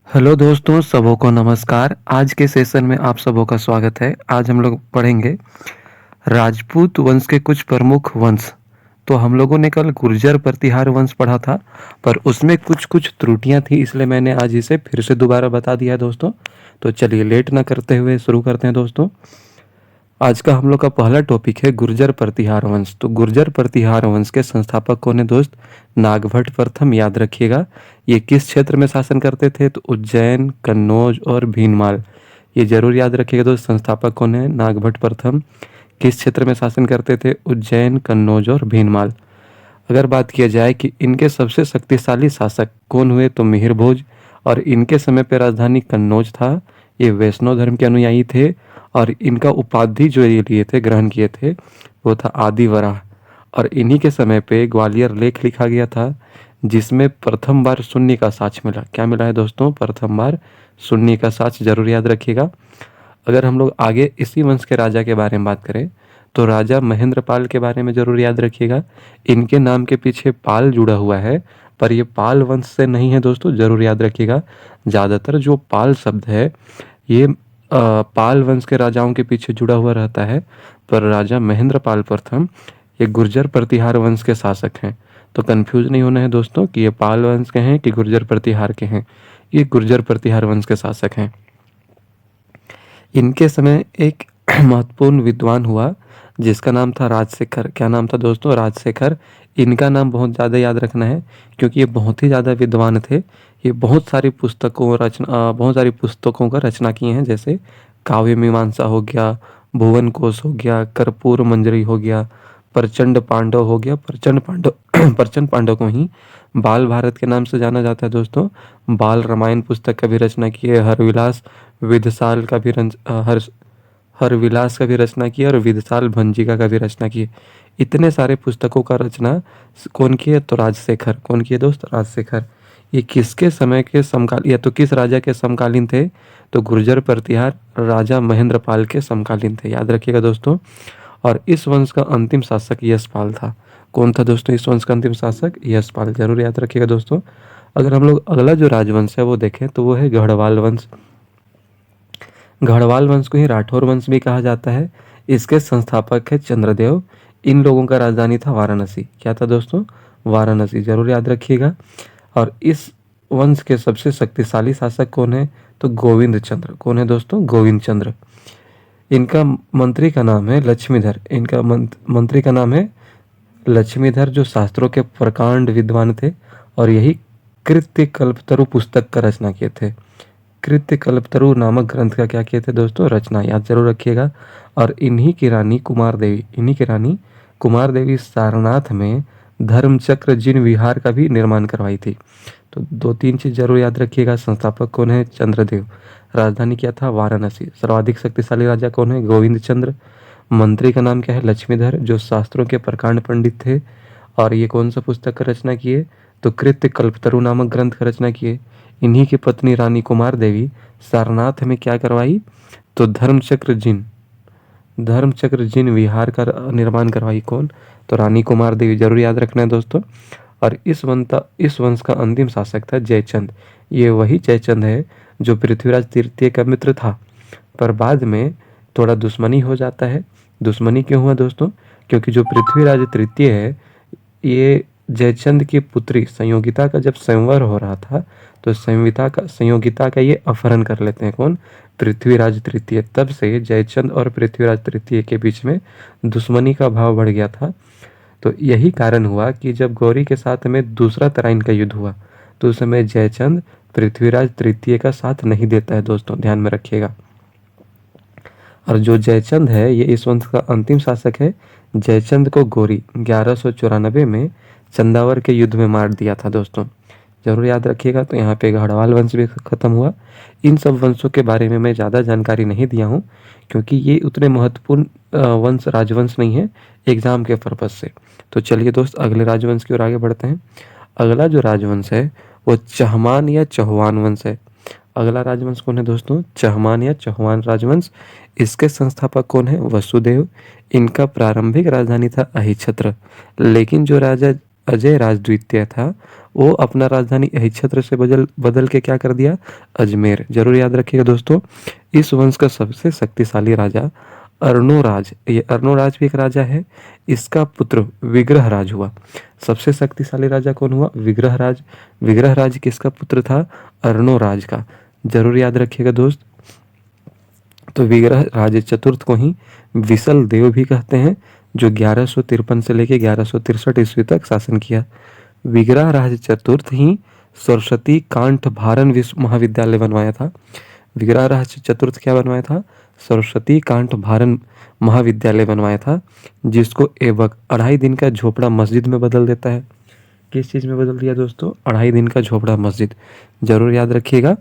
Hello दोस्तों, सबों को नमस्कार। आज के सेशन में आप सबों का स्वागत है। आज हम लोग पढ़ेंगे राजपूत वंश के कुछ प्रमुख वंश। तो हम लोगों ने कल गुर्जर प्रतिहार वंश पढ़ा था, पर उसमें कुछ कुछ त्रुटियां थी, इसलिए मैंने आज इसे फिर से दोबारा बता दिया है दोस्तों। तो चलिए लेट ना करते हुए शुरू करते हैं दोस्तों। आज का हम लोग का पहला टॉपिक है गुर्जर प्रतिहार वंश। तो गुर्जर प्रतिहार वंश के संस्थापक कौन है दोस्त? नागभट्ट प्रथम। याद रखिएगा। ये किस क्षेत्र में शासन करते थे? तो उज्जैन, कन्नौज और भीनमाल। ये जरूर याद रखिएगा दोस्त। संस्थापक कौन है? नागभट्ट प्रथम। किस क्षेत्र में शासन करते थे? उज्जैन, कन्नौज और भीनमाल। अगर बात किया जाए कि इनके सबसे शक्तिशाली शासक कौन हुए, तो मिहिर भोज। और इनके समय पे राजधानी कन्नौज था। ये वैष्णव धर्म के अनुयायी थे और इनका उपाधि जो ये लिए थे, ग्रहण किए थे, वो था आदि वराह। और इन्हीं के समय पे ग्वालियर लेख लिखा गया था, जिसमें प्रथम बार शून्य का साक्ष्य मिला। क्या मिला है दोस्तों? प्रथम बार शून्य का साक्ष्य। जरूर याद रखिएगा। अगर हम लोग आगे इसी वंश के राजा के बारे में बात करें, तो राजा महेंद्रपाल के बारे में जरूर याद रखिएगा। इनके नाम के पीछे पाल जुड़ा हुआ है, पर ये पाल वंश से नहीं है दोस्तों, जरूर याद रखिएगा। ज़्यादातर जो पाल शब्द है, ये पाल वंश के राजाओं के पीछे जुड़ा हुआ रहता है, पर राजा महेंद्रपाल प्रथम ये गुर्जर प्रतिहार वंश के शासक हैं। तो कंफ्यूज नहीं होना है दोस्तों कि ये पाल वंश के हैं कि गुर्जर प्रतिहार के हैं। ये गुर्जर प्रतिहार वंश के शासक हैं। इनके समय एक महत्वपूर्ण विद्वान हुआ, जिसका नाम था राजशेखर। क्या नाम था दोस्तों? राजशेखर। इनका नाम बहुत ज़्यादा याद रखना है, क्योंकि ये बहुत ही ज़्यादा विद्वान थे। ये बहुत सारी पुस्तकों का रचना किए हैं, जैसे काव्य मीमांसा हो गया, भुवन कोश हो गया, कर्पूर मंजरी हो गया, प्रचंड पांडव हो गया। प्रचंड पांडव प्रचंड पांडव को ही बाल भारत के नाम से जाना जाता है दोस्तों। बाल रामायण पुस्तक का भी रचना की है। हरविलास विदसाल का भी हर विलास का भी रचना की है, और विदसाल भंजिका का भी रचना की है। इतने सारे पुस्तकों का रचना कौन की है? तो राजशेखर। कौन की है दोस्त? राजशेखर। ये किसके समय के समकालीन, या तो किस राजा के समकालीन थे? तो गुर्जर प्रतिहार राजा महेंद्रपाल के समकालीन थे। याद रखिएगा दोस्तों। और इस वंश का अंतिम शासक यशपाल था। कौन था दोस्तों इस वंश का अंतिम शासक? यशपाल। जरूर याद रखिएगा दोस्तों। अगर हम लोग अगला जो राजवंश है वो देखें, तो वो है गढ़वाल वंश। गढ़वाल वंश को ही राठौर वंश भी कहा जाता है। इसके संस्थापक है चंद्रदेव। इन लोगों का राजधानी था वाराणसी। क्या था दोस्तों? वाराणसी। जरूर याद रखिएगा। और इस वंश के सबसे शक्तिशाली शासक कौन है? तो गोविंद चंद्र। कौन है दोस्तों? गोविंद चंद्र। इनका मंत्री का नाम है लक्ष्मीधर। इनका मंत्री का नाम है लक्ष्मीधर, जो शास्त्रों के प्रकांड विद्वान थे, और यही कृत्य कल्पतरु पुस्तक का रचना किए थे। कृत्य कल्पतरु नामक ग्रंथ का क्या किए थे दोस्तों? रचना। याद जरूर रखिएगा। और इन्हीं की रानी कुमार देवी सारनाथ में धर्मचक्र जिन विहार का भी निर्माण करवाई थी। तो दो तीन चीज जरूर याद रखिएगा। संस्थापक कौन है? चंद्रदेव। राजधानी क्या था? वाराणसी। सर्वाधिक शक्तिशाली राजा कौन है? गोविंद चंद्र। मंत्री का नाम क्या है? लक्ष्मीधर, जो शास्त्रों के प्रकांड पंडित थे। और ये कौन सा पुस्तक का रचना किए? तो कृत्य कल्पतरु नामक ग्रंथ का रचना किए। इन्हीं की पत्नी रानी कुमार देवी सारनाथ में क्या करवाई? तो धर्मचक्र जिन विहार का निर्माण करवाई। कौन? तो रानी कुमार देवी। जरूर याद रखना है दोस्तों। और इस वंश का अंतिम शासक था जयचंद। ये वही जयचंद है जो पृथ्वीराज तृतीय का मित्र था, पर बाद में थोड़ा दुश्मनी हो जाता है। दुश्मनी क्यों हुआ दोस्तों? क्योंकि जो पृथ्वीराज तृतीय है, ये जयचंद की पुत्री संयोगिता का जब संवर हो रहा था, तो संयोगिता का ये अपहरण कर लेते हैं। कौन? पृथ्वीराज तृतीय। तब से जयचंद और पृथ्वीराज तृतीय के बीच में दुश्मनी का भाव बढ़ गया था। तो यही कारण हुआ कि जब गौरी के साथ में दूसरा तराइन का युद्ध हुआ, तो उस समय जयचंद पृथ्वीराज तृतीय का साथ नहीं देता है दोस्तों, ध्यान में रखिएगा। और जो जयचंद है, ये इस वंश का अंतिम शासक है। जयचंद को गौरी 1194 में चंदावर के युद्ध में मार दिया था दोस्तों। जरूर याद रखिएगा। तो यहाँ पे गढ़वाल वंश भी खत्म हुआ। इन सब वंशों के बारे में मैं ज़्यादा जानकारी नहीं दिया हूँ, क्योंकि ये उतने महत्वपूर्ण राजवंश नहीं है एग्जाम के पर्पज से। तो चलिए दोस्त, अगले राजवंश की ओर आगे बढ़ते हैं। अगला जो राजवंश है वो चहमान या चौहान वंश है। अगला राजवंश कौन है दोस्तों? चहमान या चौहान राजवंश। इसके संस्थापक कौन है? वसुदेव। इनका प्रारंभिक राजधानी था अहिछत्र, लेकिन जो राजा अजय राज द्वितीय था, वो अपना राजधानी अहिच्छत्र से बदल बदल के क्या कर दिया, अजमेर। जरूर याद रखिएगा दोस्तों। इस वंश का सबसे शक्तिशाली राजा अर्णोराज, ये अर्णोराज भी एक राजा है, इसका पुत्र विग्रहराज हुआ। सबसे शक्तिशाली राजा कौन हुआ, विग्रहराज। विग्रहराज किसका पुत्र था, अर्णोराज का। जरूर याद रखिएगा दोस्त। तो विग्रह राज चतुर्थ को ही विसल देव भी कहते हैं, जो 1153 से लेके 1163 ईस्वी तक शासन किया। विग्रह राज चतुर्थ ही सरस्वती कांठ भारन विश्व महाविद्यालय बनवाया था। विग्रह राज चतुर्थ क्या बनवाया था, सरस्वती कांठ भारन महाविद्यालय बनवाया था, जिसको एवं 2.5 दिन का झोपड़ा मस्जिद में बदल देता है। किस चीज में बदल दिया दोस्तों, 2.5 दिन का झोपड़ा मस्जिद। जरूर याद रखिएगा।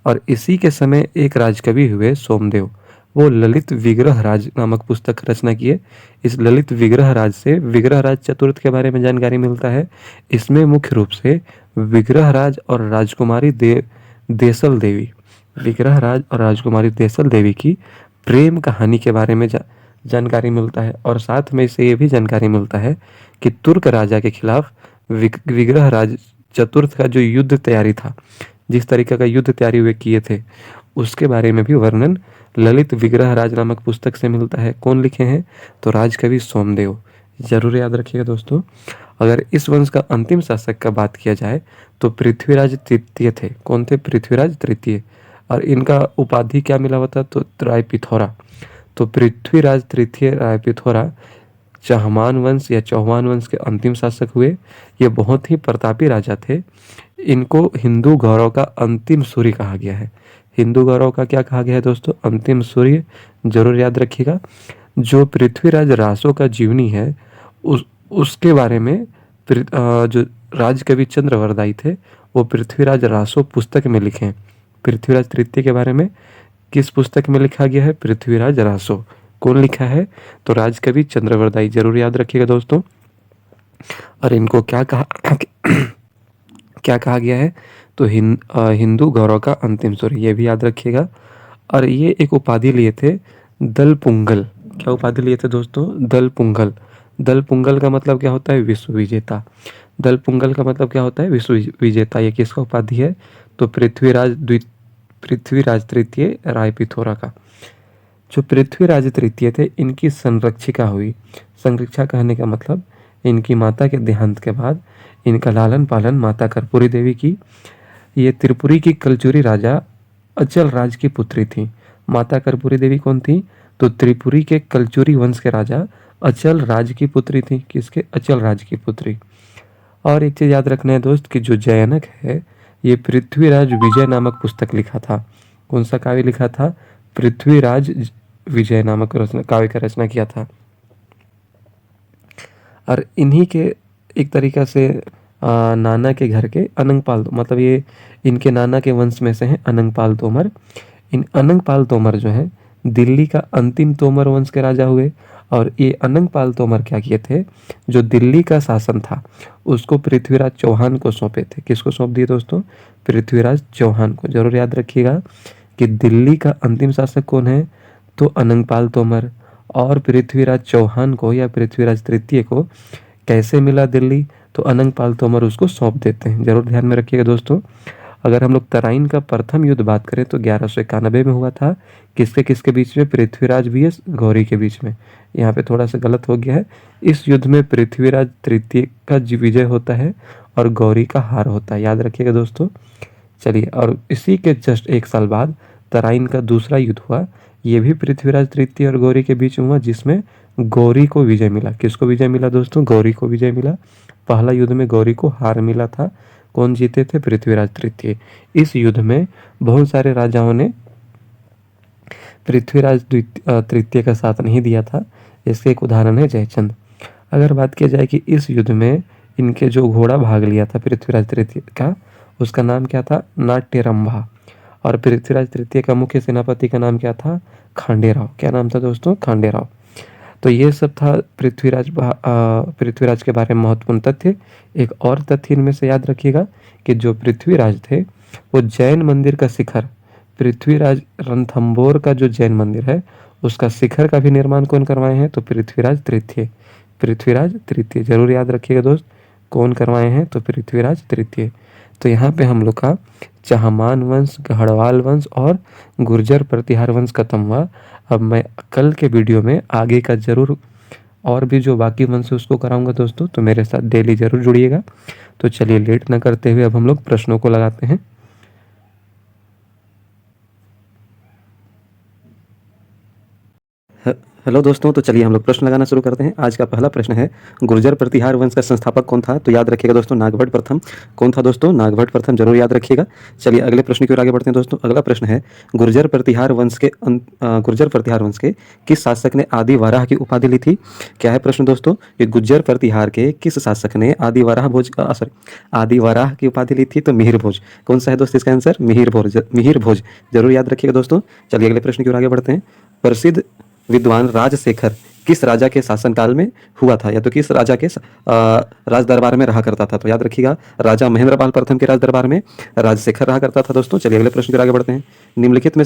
और इसी के समय एक राजकवि हुए सोमदेव, वो ललित विग्रह राज नामक पुस्तक रचना किए। इस ललित विग्रह राज से विग्रह राज चतुर्थ के बारे में जानकारी मिलता है। इसमें मुख्य रूप से विग्रह राज और राजकुमारी देसल देवी, विग्रह राज और राजकुमारी देसल देवी की प्रेम कहानी के बारे में जानकारी मिलता है। और साथ में इसे ये भी जानकारी मिलता है कि तुर्क राजा के खिलाफ विग्रह राज चतुर्थ का जो युद्ध तैयारी था, जिस तरीके का युद्ध तैयारी वे किए थे, उसके बारे में भी वर्णन ललित विग्रह राज नामक पुस्तक से मिलता है। कौन लिखे हैं, तो राजकवि सोमदेव। जरूर याद रखिएगा दोस्तों। अगर इस वंश का अंतिम शासक का बात किया जाए तो पृथ्वीराज तृतीय थे। कौन थे, पृथ्वीराज तृतीय। और इनका उपाधि क्या मिला हुआ था, तो रायपिथोरा। तो पृथ्वीराज तृतीय रायपिथोरा चहमान वंश या चौहान वंश के अंतिम शासक हुए। ये बहुत ही प्रतापी राजा थे। इनको हिंदू गौरव का अंतिम सूर्य कहा गया है। हिंदू गौरव का क्या कहा गया है दोस्तों, अंतिम सूर्य। जरूर याद रखिएगा। जो पृथ्वीराज रासो का जीवनी है, उसके बारे में जो राजकवि चंद्रवरदाई थे, वो पृथ्वीराज रासो पुस्तक में लिखे हैं। पृथ्वीराज तृतीय के बारे में किस पुस्तक में लिखा गया है, पृथ्वीराज रासो। कौन लिखा है, तो राजकवि चंद्रवरदाई। जरूर याद रखिएगा दोस्तों। और इनको क्या कहा क्या कहा गया है, तो हिंदू गौरव का अंतिम सूर्य, ये भी याद रखिएगा। और ये एक उपाधि लिए थे, दल पुंगल। क्या उपाधि लिए थे दोस्तों, दल पुंगल। दल पुंगल का मतलब क्या होता है, विश्व विजेता। दल पुंगल का मतलब क्या होता है, विश्व विजेता। ये किसका उपाधि है, तो पृथ्वीराज तृतीय रायपिथोरा का। जो पृथ्वीराज तृतीय थे, इनकी संरक्षिका हुई। संरक्षा कहने का मतलब, इनकी माता के देहांत के बाद इनका लालन पालन माता कर्पूरी देवी की। ये त्रिपुरी की कलचुरी राजा अचल राज की पुत्री थी। माता कर्पूरी देवी कौन थी, तो त्रिपुरी के कलचुरी वंश के राजा अचल राज की पुत्री थी। किसके, अचल राज की पुत्री। और एक चीज याद रखना है दोस्त, कि जो जयनक है, ये पृथ्वीराज विजय नामक पुस्तक लिखा था। कौन सा काव्य लिखा था, पृथ्वीराज विजय नामक काव्य का रचना किया था। और इन्हीं के एक तरीका से नाना के घर के अनंगपाल, मतलब ये इनके नाना के वंश में से हैं अनंगपाल तोमर। इन अनंगपाल तोमर जो है, दिल्ली का अंतिम तोमर वंश के राजा हुए। और ये अनंगपाल तोमर क्या किए थे, जो दिल्ली का शासन था उसको पृथ्वीराज चौहान को सौंपे थे। किसको सौंप दिए दोस्तों, पृथ्वीराज चौहान को। जरूर याद रखिएगा कि दिल्ली का अंतिम शासक कौन है, तो अनंगपाल तोमर। और पृथ्वीराज चौहान को या पृथ्वीराज तृतीय को कैसे मिला दिल्ली, तो अनंगपाल तोमर उसको सौंप देते हैं। जरूर ध्यान में रखिएगा दोस्तों। अगर हम लोग तराइन का प्रथम युद्ध बात करें तो 1191 में हुआ था। किसके किसके बीच में, पृथ्वीराज vs गौरी के बीच में। यहाँ पे थोड़ा सा गलत हो गया है। इस युद्ध में पृथ्वीराज तृतीय का विजय होता है और गौरी का हार होता है। याद रखिएगा दोस्तों। चलिए, और इसी के जस्ट 1 साल बाद तराइन का दूसरा युद्ध हुआ। ये भी पृथ्वीराज तृतीय और गौरी के बीच में हुआ, जिसमें गौरी को विजय मिला। किसको विजय मिला दोस्तों, गौरी को विजय मिला। पहला युद्ध में गौरी को हार मिला था। कौन जीते थे, पृथ्वीराज तृतीय। इस युद्ध में बहुत सारे राजाओं ने पृथ्वीराज तृतीय का साथ नहीं दिया था। इसके एक उदाहरण है जयचंद। अगर बात किया जाए कि इस युद्ध में इनके जो घोड़ा भाग लिया था पृथ्वीराज तृतीय का, उसका नाम क्या था, नाट्यरंभा। और पृथ्वीराज तृतीय का मुख्य सेनापति का नाम क्या था, खांडेराव। क्या नाम था दोस्तों, खांडेराव। तो ये सब था पृथ्वीराज के बारे में महत्वपूर्ण तथ्य। एक और तथ्य इनमें से याद रखिएगा कि जो पृथ्वीराज थे, वो जैन मंदिर का शिखर, पृथ्वीराज रणथंभौर का जो जैन मंदिर है, उसका शिखर का भी निर्माण कौन करवाए हैं, तो पृथ्वीराज तृतीय। पृथ्वीराज तृतीय, जरूर याद रखिएगा दोस्त। कौन करवाए हैं? तो पृथ्वीराज तृतीय। तो यहाँ पे हम लोग का चहमान वंश, गढ़वाल वंश और गुर्जर प्रतिहार वंश खत्म हुआ। अब मैं कल के वीडियो में आगे का जरूर और भी जो बाकी वंश है उसको कराऊंगा दोस्तों, तो मेरे साथ डेली जरूर जुड़िएगा। तो चलिए लेट ना करते हुए अब हम लोग प्रश्नों को लगाते हैं। हेलो दोस्तों, तो चलिए हम लोग प्रश्न लगाना शुरू करते हैं। आज का पहला प्रश्न है, गुर्जर प्रतिहार वंश का संस्थापक कौन था? तो याद रखिएगा दोस्तों, नागभट्ट प्रथम। कौन था दोस्तों? नागभट्ट प्रथम, जरूर याद रखिएगा। चलिए अगले प्रश्न की ओर आगे बढ़ते हैं दोस्तों। अगला प्रश्न है, गुर्जर प्रतिहार वंश के किस शासक ने आदि वाराह की उपाधि ली थी? क्या है प्रश्न दोस्तों? ये गुर्जर प्रतिहार के किस शासक ने आदि वाराह की उपाधि ली थी? तो मिहिर भोज। कौन सा है दोस्तों इसका आंसर? मिहिर भोज, जरूर याद रखिएगा दोस्तों। चलिए अगले प्रश्न की ओर आगे बढ़ते हैं। प्रसिद्ध विद्वान राजशेखर किस राजा के शासनकाल में हुआ था, या तो किस राजा के राज दरबार में रहा करता था? तो याद रखिएगा, राजा महेंद्रपाल प्रथम के राज दरबार में राजशेखर रहा करता था दोस्तों। चलिए अगले प्रश्न की ओर आगे बढ़ते हैं। निम्नलिखित में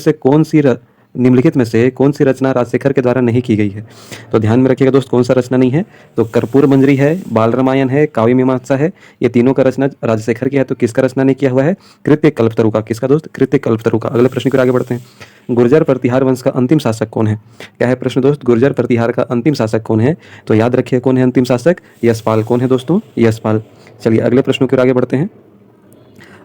से कौन सी रचना राजशेखर के द्वारा नहीं की गई है? तो ध्यान में रखिएगा दोस्त, कौन सा रचना नहीं है? तो कर्पूर मंजरी है, बाल रामायण है, काव्य मीमांसा है। ये तीनों का रचना राजशेखर की है, तो किसका रचना नहीं किया हुआ है? कृत्य कल्पतरु का। किसका दोस्त? कृत्य कल्पतरु का। अगले प्रश्न की ओर आगे बढ़ते हैं। गुर्जर प्रतिहार वंश का अंतिम शासक कौन है? क्या है प्रश्न दोस्त? गुर्जर प्रतिहार का अंतिम शासक कौन है? तो याद रखिए कौन है अंतिम शासक? यशपाल। कौन है दोस्तों? यशपाल। चलिए अगले प्रश्नों की ओर आगे बढ़ते हैं।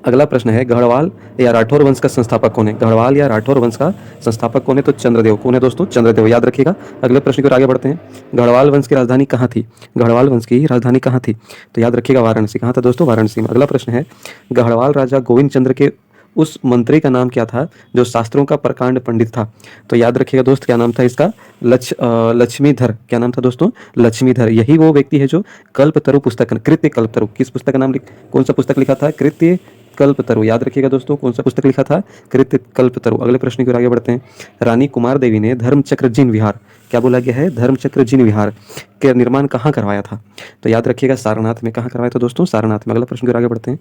अगला प्रश्न है, गढ़वाल या राठौर वंश का संस्थापक कौन है? गढ़वाल या राठौर वंश का संस्थापक कौन है? तो चंद्रदेव। कौन है दोस्तों? चंद्रदेव, याद रखिएगा। अगले प्रश्न की ओर आगे बढ़ते हैं। गढ़वाल वंश की राजधानी कहाँ थी? गढ़वाल वंश की राजधानी कहाँ थी? तो याद रखिएगा, वाराणसी। कहाँ था दोस्तों? वाराणसी में। अगला प्रश्न है, गढ़वाल राजा गोविंद चंद्र के उस मंत्री का नाम क्या था जो शास्त्रों का प्रकांड पंडित था? तो याद रखिएगा दोस्त, क्या नाम था इसका? लक्ष्मीधर। क्या नाम था दोस्तों? लक्ष्मीधर। यही वो व्यक्ति है जो कल्पतरु पुस्तक, कृत्य कल्पतरु, किस पुस्तक का नाम कौन सा पुस्तक लिखा था? कृत्य कल्पतरु। याद रखिएगा दोस्तों, कौन सा पुस्तक लिखा था? कृत्य कल्पतरु। अगले प्रश्न की ओर आगे बढ़ते हैं। रानी कुमार देवी ने धर्मचक्र जिन विहार, क्या बोला गया है? धर्मचक्र जिन विहार के निर्माण कहाँ करवाया था? तो याद रखिएगा, सारनाथ में। कहाँ करवाया था दोस्तों? सारनाथ में। अगला प्रश्न की ओर आगे बढ़ते हैं।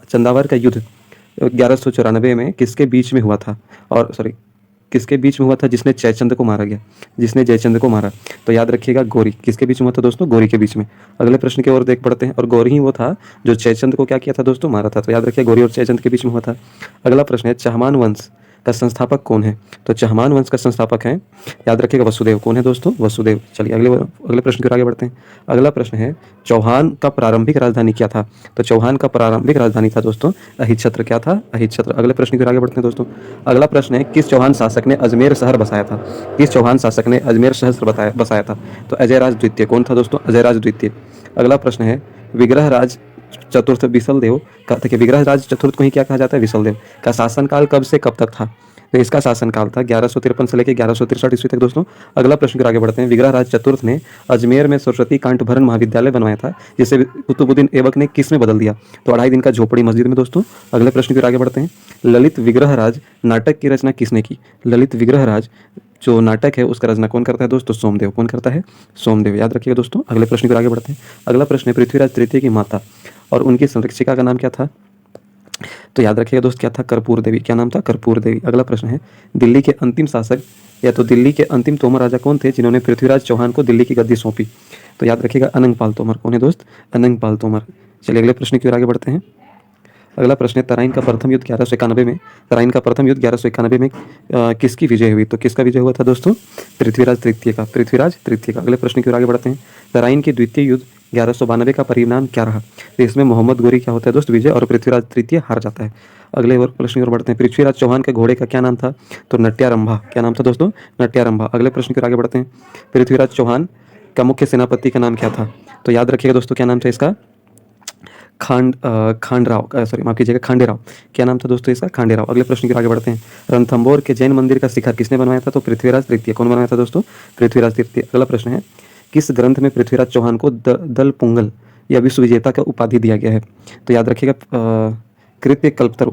चंदावर का युद्ध 1194 में किसके बीच में हुआ था? और किसके बीच में हुआ था जिसने जयचंद को मारा गया? जिसने जयचंद को मारा, तो याद रखिएगा गौरी। किसके बीच में हुआ था दोस्तों? गौरी के बीच में। अगले प्रश्न की ओर देख पढ़ते हैं। और गौरी ही वो था जो जयचंद को क्या किया था दोस्तों? मारा था। तो याद रखिए, गौरी और जयचंद के बीच में हुआ था। अगला प्रश्न है, चहमान वंश का संस्थापक कौन है? तो चहमान वंश का संस्थापक है, याद रखिएगा, वसुदेव। कौन है दोस्तों? वसुदेव। चलिए अगले प्रश्न की ओर आगे बढ़ते हैं। अगला प्रश्न है, चौहान का प्रारंभिक राजधानी क्या था? तो चौहान का प्रारंभिक राजधानी था दोस्तों अहिच्छत्र। क्या था? अहिच्छत्र। अगले प्रश्न की ओर आगे बढ़ते हैं दोस्तों। अगला प्रश्न है, किस चौहान शासक ने अजमेर शहर बसाया था? किस चौहान शासक ने अजमेर शहर बसाया था? तो अजयराज द्वितीय। कौन था दोस्तों? अजयराज द्वितीय। अगला प्रश्न है, विग्रहराज चतुर्थ विशलदेव का, देखिए विग्रहराज चतुर्थ को ही क्या कहा जाता है? विशलदेव का शासनकाल कब से कब तक था? तो इसका शासनकाल था 1153 से लेकर 1163 ईस्वी तक दोस्तों। अगला प्रश्न की ओर आगे बढ़ते हैं। विग्रहराज चतुर्थ ने अजमेर में सरस्वती कांटभरण महाविद्यालय बनवाया था, जिसे कुतुबुद्दीन ऐबक ने किस में बदल दिया? तो 2.5 दिन का झोपड़ी मस्जिद में दोस्तों। अगले प्रश्न की ओर आगे बढ़ते हैं। ललित विग्रहराज नाटक की रचना किसने की? ललित विग्रहराज जो नाटक है उसका रचना कौन करता है दोस्तों? सोमदेव। कौन करता है? सोमदेव। याद रखिएगा दोस्तों। अगले प्रश्न की ओर आगे बढ़ते हैं। अगला प्रश्न है, पृथ्वीराज तृतीय की माता और उनकी संरक्षिका का नाम क्या था? तो याद रखिएगा दोस्त, क्या था? कर्पूर देवी। क्या नाम था? कर्पूर देवी। अगला प्रश्न है, दिल्ली के अंतिम शासक या तो दिल्ली के अंतिम तोमर राजा कौन थे जिन्होंने पृथ्वीराज चौहान को दिल्ली की गद्दी सौंपी? तो याद रखिएगा, अनंगपाल तोमर। कौन है दोस्त? अनंगपाल तोमर। चलिए अगले प्रश्न की ओर आगे बढ़ते हैं। अगला प्रश्न है, तराइन का प्रथम युद्ध 1191 में, तराइन का प्रथम युद्ध 1191 में किसकी विजय हुई? तो किसका विजय हुआ था दोस्तों? पृथ्वीराज तृतीय का। पृथ्वीराज तृतीय का। अगले प्रश्न की ओर आगे बढ़ते हैं। तराइन के द्वितीय युद्ध 1192 का परिणाम क्या रहा? तो इसमें मोहम्मद गोरी क्या होता है दोस्त? विजय, और पृथ्वीराज तृतीय हार जाता है। अगले प्रश्न की ओर बढ़ते हैं। पृथ्वीराज चौहान के घोड़े का क्या नाम था? तो नट्यारंभा। क्या नाम था दोस्तों? नट्यारंभा। अगले प्रश्न की ओर आगे बढ़ते हैं। पृथ्वीराज चौहान का मुख्य सेनापति का नाम क्या था? तो याद रखिएगा दोस्तों, क्या नाम था इसका? खांडेराव। क्या नाम था दोस्तों इसका? खांडेराव। अगले प्रश्न की आगे बढ़ते हैं। रणथंबोर के जैन मंदिर का शिखर किसने बनवाया था? तो पृथ्वीराज तृतीय। कौन बनवाया था दोस्तों? पृथ्वीराज तृतीय। अगला प्रश्न है, किस ग्रंथ में पृथ्वीराज चौहान को दल पुंगल या विश्व विजेता का उपाधि दिया गया है? तो याद रखिएगा, कृत्य कल्पतरु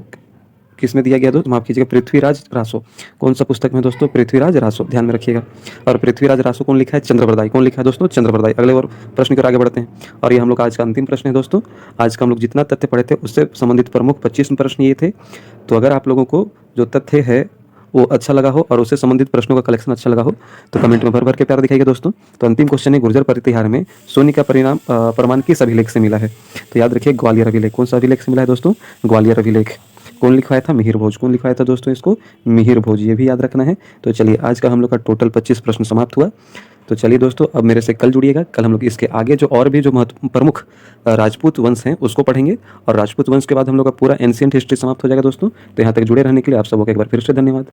किसमें दिया गया दोस्त? माफ कीजिएगा, पृथ्वीराज रासो। कौन सा पुस्तक में दोस्तों? पृथ्वीराज रासो। ध्यान में रखिएगा। और पृथ्वीराज रासो कौन लिखा है? चंद्रप्रदाय। कौन लिखा है दोस्तों? चंद्रप्रदाय। अगले और प्रश्न की ओर आगे बढ़ते हैं। और ये हम लोग आज का अंतिम प्रश्न है दोस्तों। आज का हम लोग जितना तथ्य पढ़े थे उससे संबंधित प्रमुख 25 प्रश्न ये थे। तो अगर आप लोगों को जो तथ्य है वो अच्छा लगा हो और उससे संबंधित प्रश्नों का कलेक्शन अच्छा लगा हो तो कमेंट में भर भर के प्यार दिखाइएगा दोस्तों। तो अंतिम क्वेश्चन है, गुर्जर प्रतिहार में शून्य का प्रमाण किस अभिलेख से मिला है? तो याद रखिए ग्वालियर अभिलेख। कौन सा अभिलेख से मिला है दोस्तों? ग्वालियर अभिलेख। कौन लिखवाया था? मिहिर भोज। कौन लिखवाया था दोस्तों इसको? मिहिर भोज। ये भी याद रखना है। तो चलिए आज का हम लोग का टोटल 25 प्रश्न समाप्त हुआ। तो चलिए दोस्तों, अब मेरे से कल जुड़िएगा। कल हम लोग इसके आगे जो और भी जो प्रमुख राजपूत वंश हैं उसको पढ़ेंगे, और राजपूत वंश के बाद हम लोग का पूरा एंशिएंट हिस्ट्री समाप्त हो जाएगा दोस्तों। तो यहाँ तक जुड़े रहने के लिए आप सबको एक बार फिर से धन्यवाद।